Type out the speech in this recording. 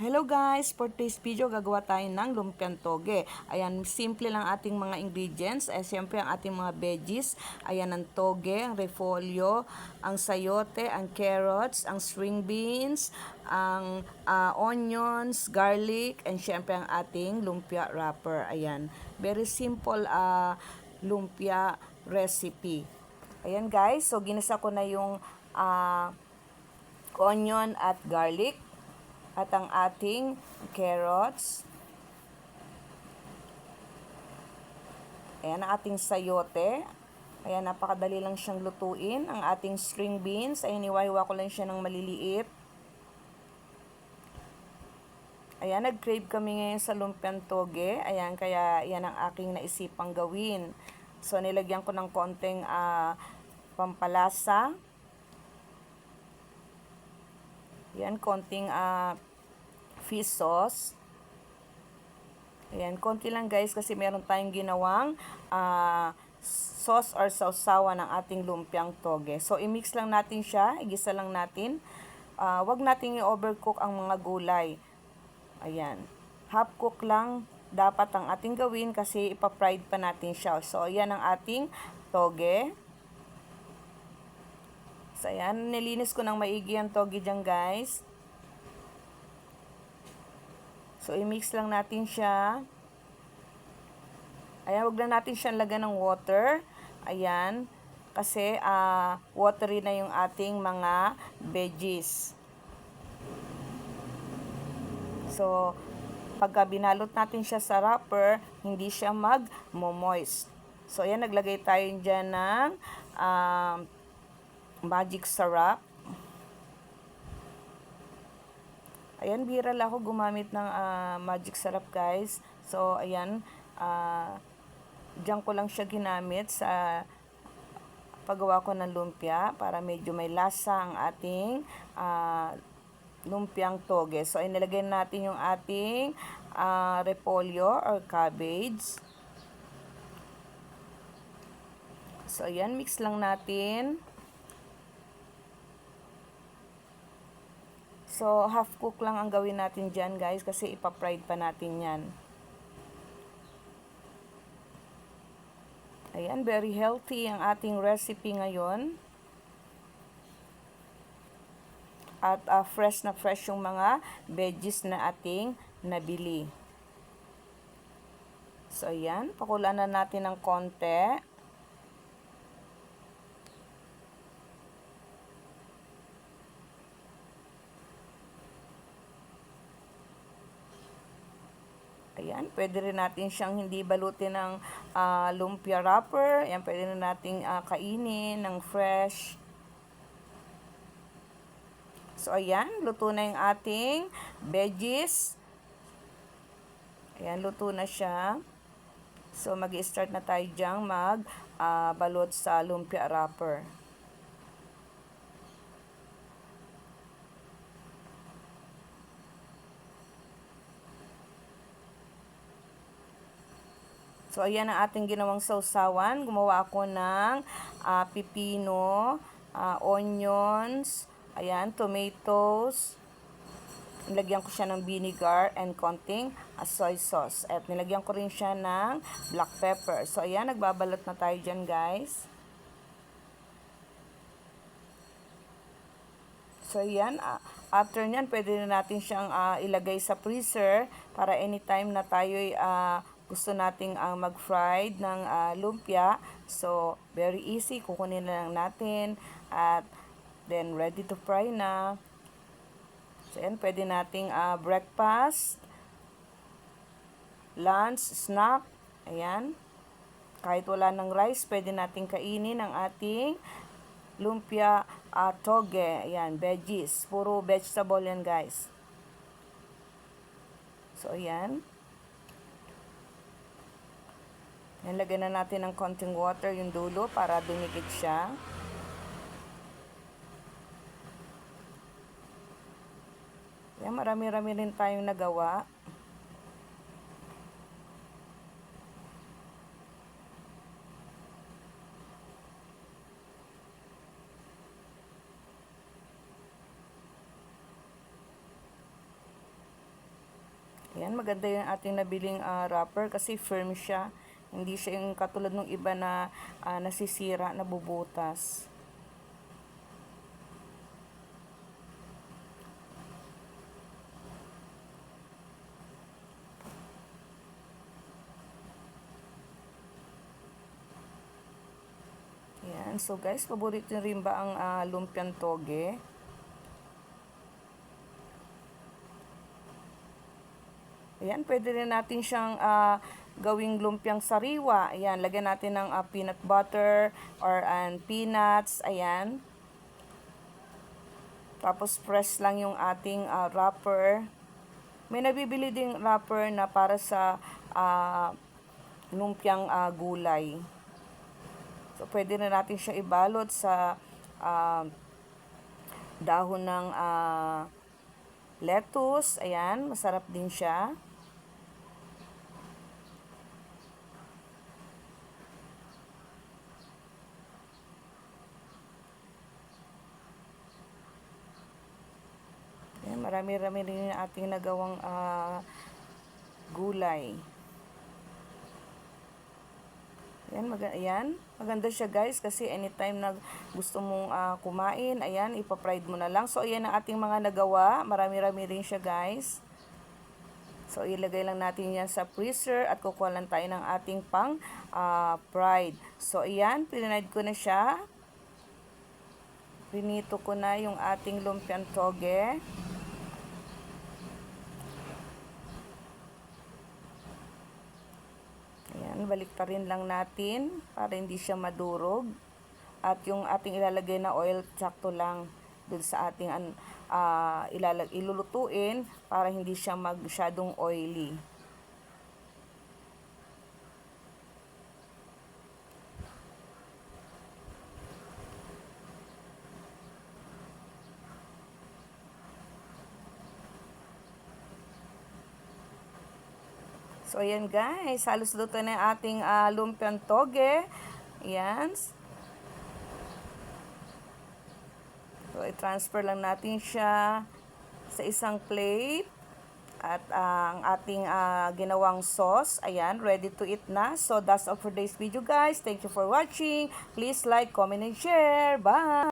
Hello guys! For today's video, gagawa tayo ng lumpiang toge. Ayan, simple lang ating mga ingredients. Siyempre, ang ating mga veggies. Ayan, ang toge, ang repolyo, ang sayote, ang carrots, ang string beans, ang onions, garlic, and siyempre ang ating lumpia wrapper. Ayan, very simple lumpia recipe. Ayan guys, so ginisa ko na yung onion at garlic at ang ating carrots. Ayan ang ating sayote. Ayan, napakadali lang siyang lutuin. Ang ating string beans, ayan, iwahiwa ko lang siya ng maliliit. Ayan, nag-crave kami ngayon sa lumpiang toge. Ayan, kaya yan ang aking naisipang gawin. So, nilagyan ko ng konting pampalasa. Ayan, konting fish sauce. Ayan, konti lang guys kasi meron tayong ginawang sauce or sausawan ng ating lumpiang toge. So, i-mix lang natin siya, igisa lang natin. Wag nating i-overcook ang mga gulay. Ayan, half cook lang dapat ang ating gawin kasi ipa-fried pa natin siya. So, ayan ang ating toge. So, ayan, nilinis ko ng maigi ang toge dyan guys. So, i-mix lang natin siya. Ayan, huwag na natin siyang lagyan ng water. Ayan, kasi watery na yung ating mga veggies. So, pagka binalot natin siya sa wrapper, hindi siya mag-moist. So, ayan, naglagay tayo dyan ng magic syrup. Ayan, bira lang ako gumamit ng magic syrup guys. So, ayan, diyan ko lang siya ginamit sa paggawa ko ng lumpia para medyo may lasa ang ating lumpiang toge. So, inilagay natin yung ating repolyo or cabbage. So, ayan, mix lang natin. So, half cook lang ang gawin natin dyan guys kasi ipa-fried pa natin yan. Ayan, very healthy ang ating recipe ngayon. At fresh na fresh yung mga veggies na ating nabili. So, ayan, pakulaan na natin ng konti. Ayan, pwede rin natin siyang hindi balutin ng lumpia wrapper. Ayan, pwede rin natin kainin ng fresh. So, ayan, luto na yung ating veggies. Ayan, luto na siya. So, mag-i-start na tayo dyang balot sa lumpia wrapper. So, ayan ang ating ginawang sausawan. Gumawa ako ng pipino, onions, ayan, tomatoes. Nilagyan ko siya ng vinegar and konting soy sauce. At nilagyan ko rin siya ng black pepper. So, ayan, nagbabalot na tayo dyan, guys. So, ayan, after nyan, pwede na natin siyang ilagay sa freezer para anytime na tayo'y gusto nating mag-fried ng lumpia. So, very easy. Kukunin na lang natin at then ready to fry na. So, ayan, pwede nating breakfast, lunch, snack. Ayan. Kahit wala ng rice, pwede nating kainin ang ating lumpia toge. Ayan, veggies. Puro vegetable yan, guys. So, ayan. Nilagyan na natin ng konting water yung dulo para dumikit siya. Ayan, marami-rami rin tayong nagawa. Ayan, maganda yung ating nabiling wrapper kasi firm siya. Hindi siya yung katulad ng iba na nasisira, nabubutas. Ayan, so guys, paborito nyo rin ba ang lumpiang toge? Ayan, pwede rin natin siyang gawing lumpiang sariwa. Ayan, lagyan natin ng peanut butter or peanuts. Ayan. Tapos press lang yung ating wrapper. May nabibili ding wrapper na para sa lumpiang gulay. So, pwede na natin siya ibalot sa dahon ng lettuce. Ayan, masarap din siya. Ayan, marami-rami rin yung ating nagawang gulay. Ayan, maganda siya guys kasi anytime na gusto mong kumain, ayan, ipa-fried mo na lang. So, ayan ang ating mga nagawa. Marami-rami rin siya guys. So, ilagay lang natin yan sa freezer at kukuha lang tayo ng ating pang fried. So, ayan, pininaid ko na siya. Pinito ko na yung ating lumpiang toge. Ayan, baliktarin lang natin para hindi siya madurog. At yung ating ilalagay na oil, sakto lang dun sa ating ilulutuin para hindi siya masyadong oily. So, ayan guys, halos luto na yung ating lumpiang toge. Ayan. So, i-transfer lang natin siya sa isang plate. At ang ating ginawang sauce, ayan, ready to eat na. So, that's all for today's video guys. Thank you for watching. Please like, comment, and share. Bye!